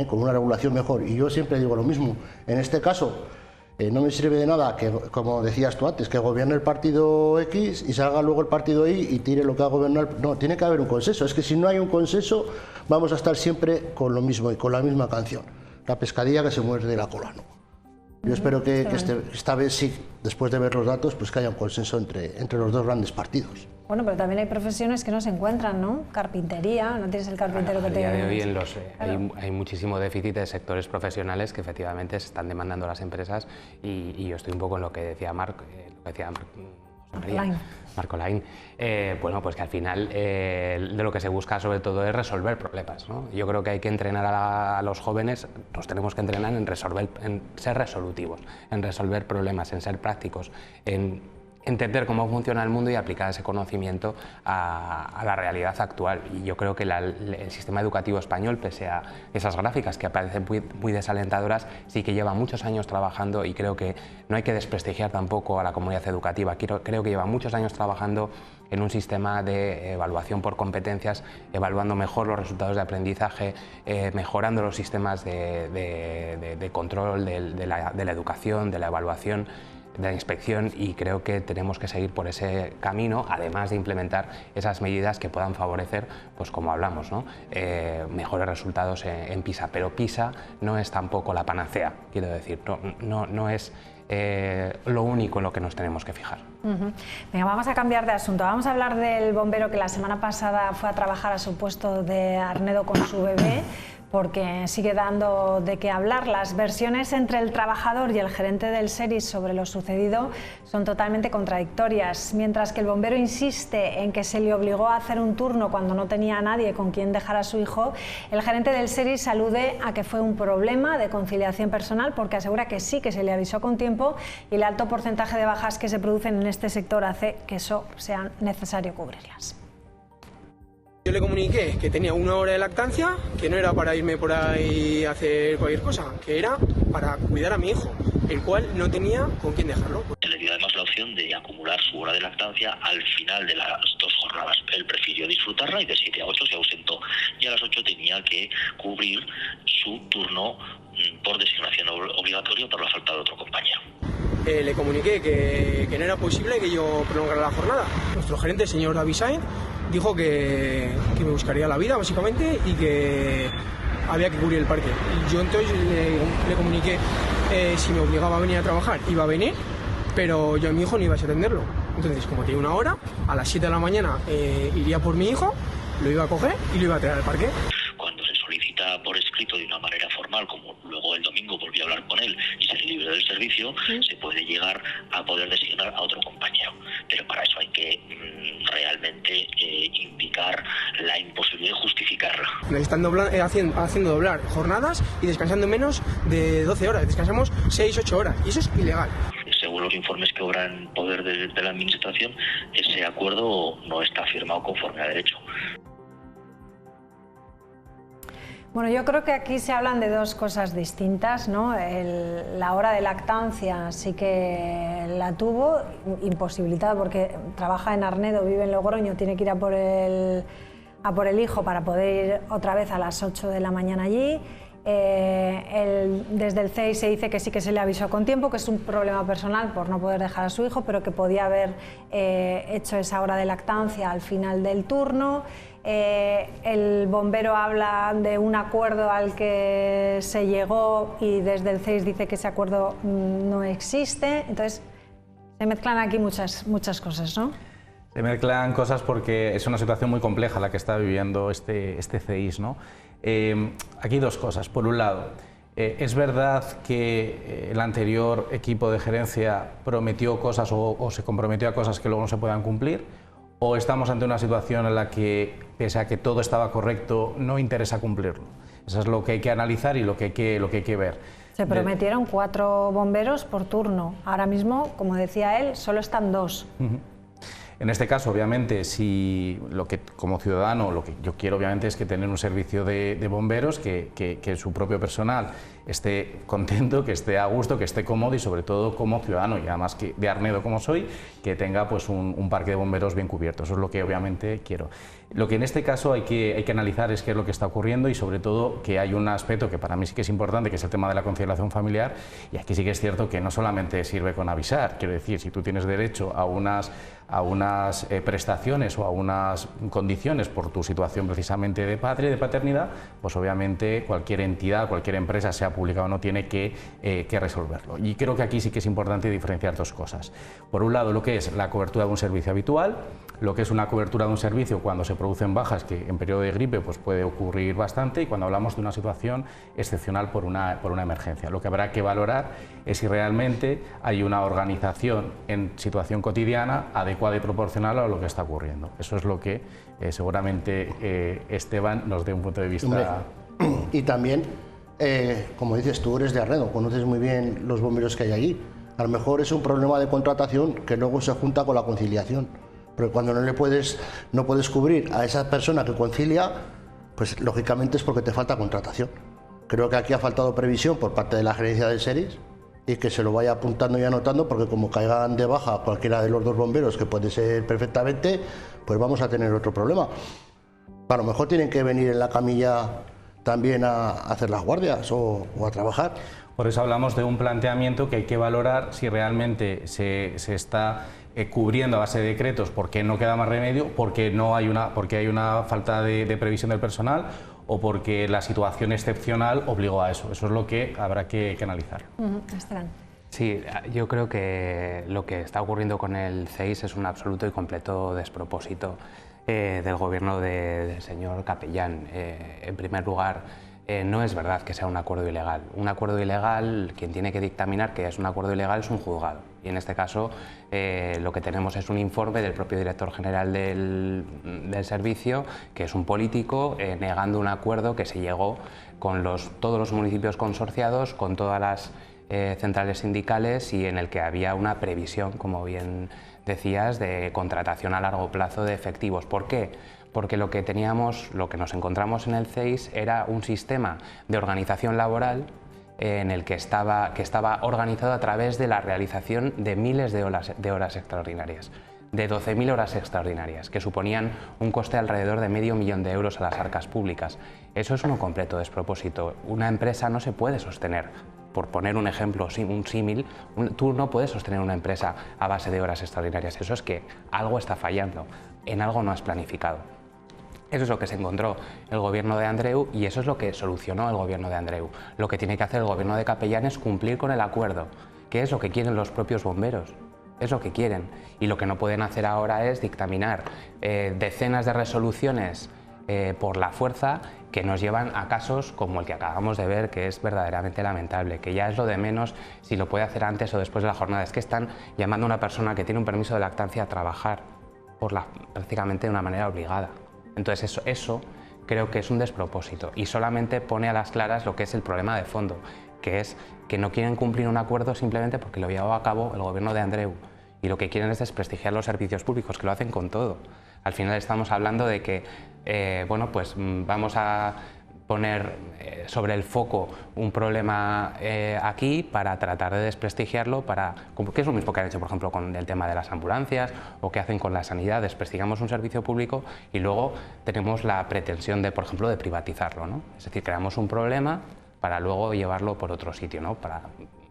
con una regulación mejor. Y yo siempre digo lo mismo, en este caso no me sirve de nada que, como decías tú antes, que gobierne el partido X y salga luego el partido Y y tire lo que ha gobernado. No, tiene que haber un consenso. Es que si no hay un consenso vamos a estar siempre con lo mismo y con la misma canción. La pescadilla que se muerde la cola, ¿no? Yo espero que esta vez sí, después de ver los datos, pues que haya un consenso entre los dos grandes partidos. Bueno, pero también hay profesiones que no se encuentran, ¿no? Carpintería, no tienes el carpintero que te... A día de hoy hay muchísimo déficit de sectores profesionales que efectivamente se están demandando las empresas y yo estoy un poco en lo que decía Marco Lain. Bueno, pues que al final de lo que se busca sobre todo es resolver problemas, ¿no? Yo creo que hay que entrenar a los jóvenes, nos tenemos que entrenar en ser resolutivos, en resolver problemas, en ser prácticos, en entender cómo funciona el mundo y aplicar ese conocimiento a la realidad actual. Y yo creo que el sistema educativo español, pese a esas gráficas que aparecen muy desalentadoras, sí que lleva muchos años trabajando, y creo que no hay que desprestigiar tampoco a la comunidad educativa. Creo que lleva muchos años trabajando en un sistema de evaluación por competencias, evaluando mejor los resultados de aprendizaje, mejorando los sistemas de control de la educación, de la evaluación, de la inspección, y creo que tenemos que seguir por ese camino, además de implementar esas medidas que puedan favorecer, pues como hablamos, ¿no? Mejores resultados en PISA. Pero PISA no es tampoco la panacea, quiero decir, no es lo único en lo que nos tenemos que fijar. Venga, vamos a cambiar de asunto. Vamos a hablar del bombero que la semana pasada fue a trabajar a su puesto de Arnedo con su bebé, porque sigue dando de qué hablar. Las versiones entre el trabajador y el gerente del SERIS sobre lo sucedido son totalmente contradictorias. Mientras que el bombero insiste en que se le obligó a hacer un turno cuando no tenía a nadie con quien dejar a su hijo, el gerente del SERIS alude a que fue un problema de conciliación personal, porque asegura que sí, que se le avisó con tiempo, y el alto porcentaje de bajas que se producen en este sector hace que eso sea necesario cubrirlas. Yo le comuniqué que tenía 1 hora de lactancia, que no era para irme por ahí a hacer cualquier cosa, que era para cuidar a mi hijo, el cual no tenía con quién dejarlo. Se le dio además la opción de acumular su hora de lactancia al final de las 2 jornadas. Él prefirió disfrutarla y de 7 a 8 se ausentó. Y a las 8 tenía que cubrir su turno por designación obligatoria por la falta de otro compañero. Le comuniqué que no era posible que yo prolongara la jornada. Nuestro gerente, el señor David Sainz, dijo que me buscaría la vida, básicamente, y que había que cubrir el parque. Y yo entonces le comuniqué si me obligaba a venir a trabajar, iba a venir, pero yo a mi hijo no iba a atenderlo. Entonces, como tenía 1 hora, a las 7 de la mañana iría por mi hijo, lo iba a coger y lo iba a traer al parque. Cuando se solicita por escrito de una manera formal, como luego el domingo volví a hablar con él y se libre del servicio, se puede llegar a poder designar a otro compañero. Pero para eso hay que realmente indicar la imposibilidad de justificarla. Nos están haciendo doblar jornadas y descansando menos de 12 horas. Descansamos 6-8 horas y eso es ilegal. Según los informes que obran en poder de la Administración, ese acuerdo no está firmado conforme a derecho. Bueno, yo creo que aquí se hablan de dos cosas distintas, ¿no? La hora de lactancia sí que la tuvo, imposibilitada porque trabaja en Arnedo, vive en Logroño, tiene que ir a por el hijo para poder ir otra vez a las 8 de la mañana allí. Desde el CEI se dice que sí que se le avisó con tiempo, que es un problema personal por no poder dejar a su hijo, pero que podía haber hecho esa hora de lactancia al final del turno. El bombero habla de un acuerdo al que se llegó y desde el CEIS dice que ese acuerdo no existe. Entonces se mezclan aquí muchas cosas, ¿no? Se mezclan cosas porque es una situación muy compleja la que está viviendo este CEIS, ¿no? Aquí dos cosas. Por un lado, es verdad que el anterior equipo de gerencia prometió cosas o se comprometió a cosas que luego no se puedan cumplir, o estamos ante una situación en la que, pese a que todo estaba correcto, no interesa cumplirlo. Eso es lo que hay que analizar y lo que hay que ver. Se prometieron 4 bomberos por turno. Ahora mismo, como decía él, solo están 2. En este caso, obviamente, si como ciudadano lo que yo quiero obviamente es que tener un servicio de bomberos, que su propio personal esté contento, que esté a gusto, que esté cómodo y sobre todo como ciudadano, y además que de Arnedo como soy, que tenga pues un parque de bomberos bien cubierto. Eso es lo que obviamente quiero. Lo que en este caso hay que analizar es qué es lo que está ocurriendo y sobre todo que hay un aspecto que para mí sí que es importante, que es el tema de la conciliación familiar, y aquí sí que es cierto que no solamente sirve con avisar, quiero decir, si tú tienes derecho a unas prestaciones o a unas condiciones por tu situación precisamente de patria y de paternidad, pues obviamente cualquier entidad, cualquier empresa, sea pública o no, tiene que resolverlo. Y creo que aquí sí que es importante diferenciar dos cosas. Por un lado, lo que es la cobertura de un servicio habitual, lo que es una cobertura de un servicio cuando se producen bajas, que en periodo de gripe pues puede ocurrir bastante, y cuando hablamos de una situación excepcional por una emergencia. Lo que habrá que valorar es si realmente hay una organización en situación cotidiana adecuada y proporcional a lo que está ocurriendo. Eso es lo que seguramente Esteban nos dé un punto de vista. Hombre, y también, como dices, tú eres de Arnedo, conoces muy bien los bomberos que hay allí. A lo mejor es un problema de contratación que luego se junta con la conciliación. Porque cuando no puedes cubrir a esa persona que concilia, pues lógicamente es porque te falta contratación. Creo que aquí ha faltado previsión por parte de la gerencia del SERIS y que se lo vaya apuntando y anotando, porque como caigan de baja cualquiera de los dos bomberos, que puede ser perfectamente, pues vamos a tener otro problema. A lo mejor tienen que venir en la camilla también a hacer las guardias o a trabajar. Por eso hablamos de un planteamiento que hay que valorar si realmente se está cubriendo a base de decretos porque no queda más remedio, porque hay una falta de previsión del personal o porque la situación excepcional obligó a eso. Eso es lo que habrá que analizar. Esteban. Sí, yo creo que lo que está ocurriendo con el CEIS es un absoluto y completo despropósito del gobierno del señor Capellán. En primer lugar, no es verdad que sea un acuerdo ilegal. Un acuerdo ilegal, quien tiene que dictaminar que es un acuerdo ilegal es un juzgado. Y en este caso lo que tenemos es un informe del propio director general del servicio, que es un político, negando un acuerdo que se llegó con todos los municipios consorciados, con todas las centrales sindicales y en el que había una previsión, como bien decías, de contratación a largo plazo de efectivos. ¿Por qué? Porque lo que nos encontramos en el CEIS era un sistema de organización laboral en el que estaba organizado a través de la realización de miles de horas extraordinarias, de 12.000 horas extraordinarias, que suponían un coste de alrededor de medio millón de euros a las arcas públicas. Eso es un completo despropósito. Una empresa no se puede sostener, por poner un ejemplo, un símil, tú no puedes sostener una empresa a base de horas extraordinarias. Eso es que algo está fallando, en algo no has planificado. Eso es lo que se encontró el gobierno de Andreu y eso es lo que solucionó el gobierno de Andreu. Lo que tiene que hacer el gobierno de Capellán es cumplir con el acuerdo, que es lo que quieren los propios bomberos. Es lo que quieren. Y lo que no pueden hacer ahora es dictaminar decenas de resoluciones por la fuerza que nos llevan a casos como el que acabamos de ver, que es verdaderamente lamentable, que ya es lo de menos si lo puede hacer antes o después de la jornada. Es que están llamando a una persona que tiene un permiso de lactancia a trabajar prácticamente de una manera obligada. Entonces eso creo que es un despropósito y solamente pone a las claras lo que es el problema de fondo, que es que no quieren cumplir un acuerdo simplemente porque lo llevaba a cabo el gobierno de Andreu y lo que quieren es desprestigiar los servicios públicos, que lo hacen con todo. Al final estamos hablando de que vamos a poner sobre el foco un problema aquí para tratar de desprestigiarlo, que es lo mismo que han hecho, por ejemplo, con el tema de las ambulancias o que hacen con la sanidad. Desprestigiamos un servicio público y luego tenemos la pretensión de, por ejemplo, de privatizarlo, ¿no? Es decir, creamos un problema para luego llevarlo por otro sitio, ¿no? Para,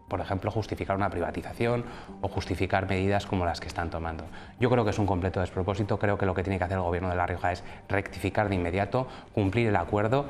por ejemplo, justificar una privatización o justificar medidas como las que están tomando. Yo creo que es un completo despropósito. Creo que lo que tiene que hacer el gobierno de La Rioja es rectificar de inmediato, cumplir el acuerdo,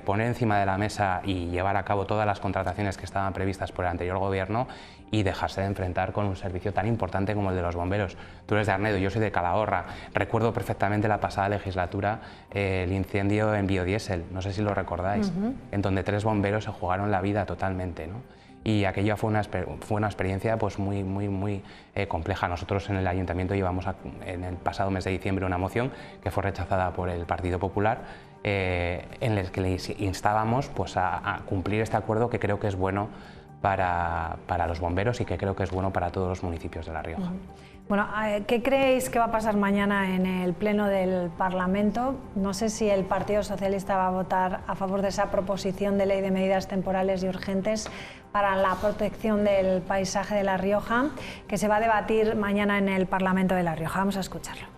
poner encima de la mesa y llevar a cabo todas las contrataciones que estaban previstas por el anterior gobierno y dejarse de enfrentar con un servicio tan importante como el de los bomberos. Tú eres de Arnedo, yo soy de Calahorra. Recuerdo perfectamente la pasada legislatura el incendio en biodiesel, no sé si lo recordáis, en donde 3 bomberos se jugaron la vida totalmente, ¿no? Y aquello fue una experiencia pues muy compleja. Nosotros en el Ayuntamiento llevamos en el pasado mes de diciembre una moción que fue rechazada por el Partido Popular en el que les instábamos pues, a cumplir este acuerdo que creo que es bueno para los bomberos y que creo que es bueno para todos los municipios de La Rioja. Bueno, ¿qué creéis que va a pasar mañana en el Pleno del Parlamento? No sé si el Partido Socialista va a votar a favor de esa proposición de ley de medidas temporales y urgentes para la protección del paisaje de La Rioja, que se va a debatir mañana en el Parlamento de La Rioja. Vamos a escucharlo.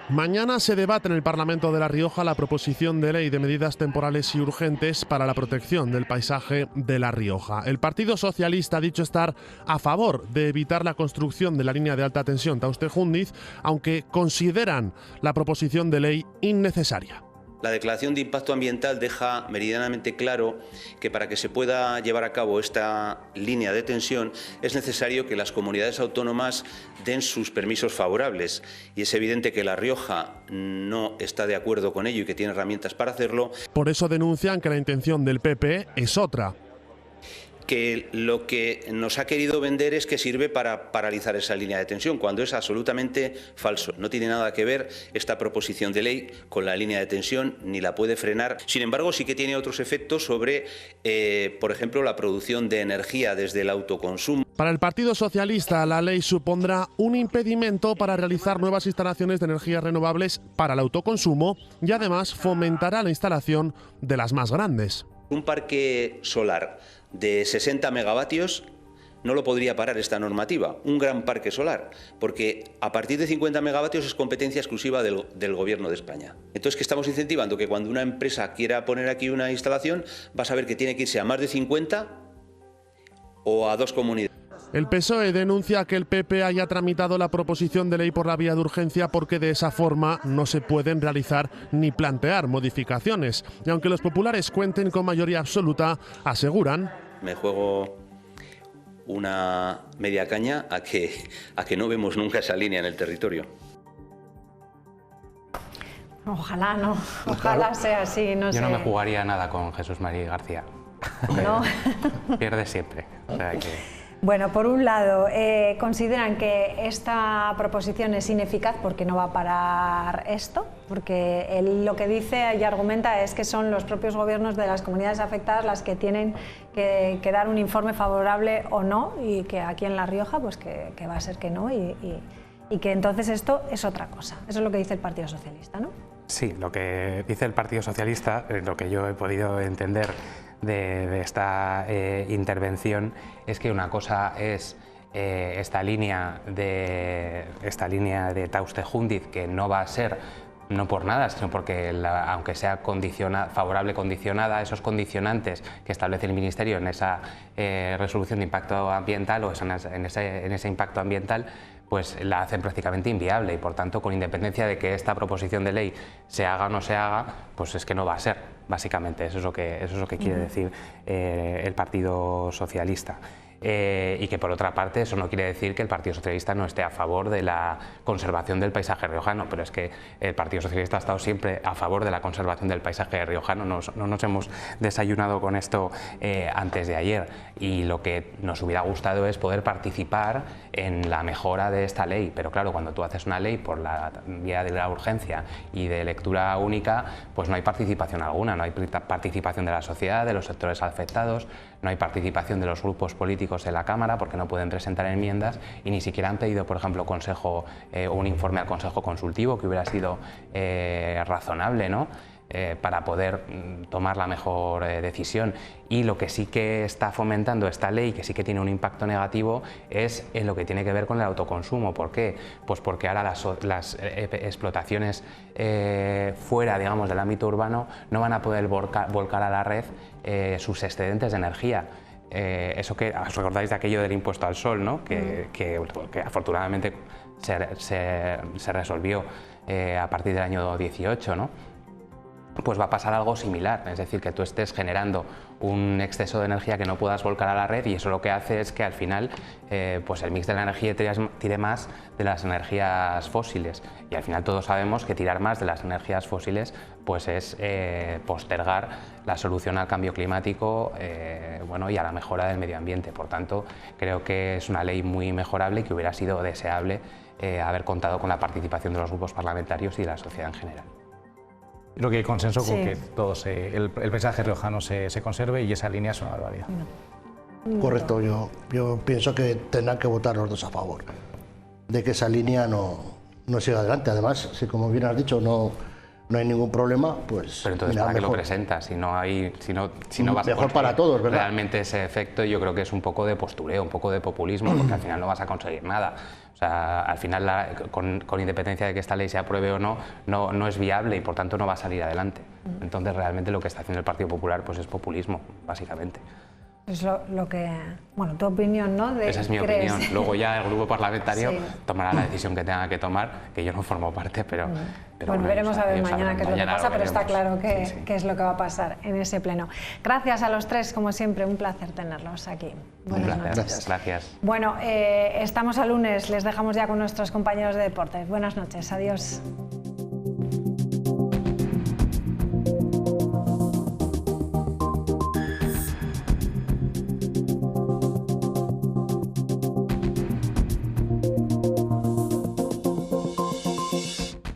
Mañana se debate en el Parlamento de La Rioja la proposición de ley de medidas temporales y urgentes para la protección del paisaje de La Rioja. El Partido Socialista ha dicho estar a favor de evitar la construcción de la línea de alta tensión Tauste-Jundiz, aunque consideran la proposición de ley innecesaria. La declaración de impacto ambiental deja meridianamente claro que para que se pueda llevar a cabo esta línea de tensión es necesario que las comunidades autónomas den sus permisos favorables y es evidente que La Rioja no está de acuerdo con ello y que tiene herramientas para hacerlo. Por eso denuncian que la intención del PP es otra. que lo que nos ha querido vender es que sirve para paralizar esa línea de tensión, cuando es absolutamente falso. No tiene nada que ver esta proposición de ley con la línea de tensión, ni la puede frenar. Sin embargo, sí que tiene otros efectos sobre, por ejemplo, la producción de energía desde el autoconsumo. Para el Partido Socialista, la ley supondrá un impedimento para realizar nuevas instalaciones de energías renovables para el autoconsumo y además fomentará la instalación de las más grandes. Un parque solar de 60 megavatios no lo podría parar esta normativa, un gran parque solar, porque a partir de 50 megavatios es competencia exclusiva del Gobierno de España. Entonces, ¿qué estamos incentivando? Que cuando una empresa quiera poner aquí una instalación, va a saber que tiene que irse a más de 50 o a 2 comunidades. El PSOE denuncia que el PP haya tramitado la proposición de ley por la vía de urgencia porque de esa forma no se pueden realizar ni plantear modificaciones. Y aunque los populares cuenten con mayoría absoluta, aseguran: me juego una media caña a que no vemos nunca esa línea en el territorio. Ojalá no, ojalá sea así. Yo no me jugaría nada con Jesús María García. No. Pierde siempre. O sea que... Bueno, por un lado, consideran que esta proposición es ineficaz porque no va a parar esto, porque él lo que dice y argumenta es que son los propios gobiernos de las comunidades afectadas las que tienen que dar un informe favorable o no, y que aquí en La Rioja pues que va a ser que no, y que entonces esto es otra cosa. Eso es lo que dice el Partido Socialista, ¿no? Sí, lo que dice el Partido Socialista, lo que yo he podido entender de esta intervención, es que una cosa es esta línea de Tauste-Jundiz, que no va a ser, no por nada, sino porque aunque sea favorable condicionada, esos condicionantes que establece el Ministerio en esa resolución de impacto ambiental o en ese impacto ambiental, pues la hacen prácticamente inviable, y por tanto, con independencia de que esta proposición de ley se haga o no se haga, pues es que no va a ser, básicamente. Eso es lo que quiere decir el Partido Socialista. Y que por otra parte eso no quiere decir que el Partido Socialista no esté a favor de la conservación del paisaje riojano, pero es que el Partido Socialista ha estado siempre a favor de la conservación del paisaje riojano. No nos hemos desayunado con esto antes de ayer, y lo que nos hubiera gustado es poder participar en la mejora de esta ley, pero claro, cuando tú haces una ley por la vía de la urgencia y de lectura única, pues no hay participación alguna, no hay participación de la sociedad, de los sectores afectados, no hay participación de los grupos políticos en la Cámara porque no pueden presentar enmiendas, y ni siquiera han pedido, por ejemplo, un informe al Consejo Consultivo, que hubiera sido razonable, ¿no? Para poder tomar la mejor decisión. Y lo que sí que está fomentando esta ley, que sí que tiene un impacto negativo, es en lo que tiene que ver con el autoconsumo. ¿Por qué? Pues porque ahora las explotaciones fuera, digamos, del ámbito urbano no van a poder volcar a la red sus excedentes de energía. Eso que os recordáis de aquello del impuesto al sol, ¿no? que afortunadamente se resolvió a partir del año 18, ¿no? Pues va a pasar algo similar, es decir, que tú estés generando un exceso de energía que no puedas volcar a la red, y eso lo que hace es que al final pues el mix de la energía tire más de las energías fósiles, y al final todos sabemos que tirar más de las energías fósiles pues es postergar la solución al cambio climático bueno, y a la mejora del medio ambiente. Por tanto, creo que es una ley muy mejorable y que hubiera sido deseable haber contado con la participación de los grupos parlamentarios y de la sociedad en general. Creo que hay consenso con que el paisaje riojano se conserve, y esa línea es una barbaridad. Correcto, yo pienso que tendrán que votar los dos a favor de que esa línea no siga adelante. Además, si como bien has dicho no hay ningún problema, pues... Pero entonces, ¿para qué lo presentas? Si no vas mejor a conseguir para todos, ¿verdad? Realmente ese efecto, yo creo que es un poco de postureo, un poco de populismo, porque al final no vas a conseguir nada. O sea, al final, con independencia de que esta ley se apruebe o no es viable, y por tanto no va a salir adelante. Entonces, realmente lo que está haciendo el Partido Popular pues es populismo, básicamente. Es lo que... Bueno, tu opinión, ¿no? Esa es mi opinión. Luego ya el grupo parlamentario tomará la decisión que tenga que tomar, que yo no formo parte, pero bueno, veremos a ver mañana qué es lo que pasa, pero está claro qué es lo que va a pasar en ese pleno. Gracias a los tres, como siempre, un placer tenerlos aquí. Buenas noches. Gracias. Bueno, estamos a lunes, les dejamos ya con nuestros compañeros de deportes. Buenas noches, adiós.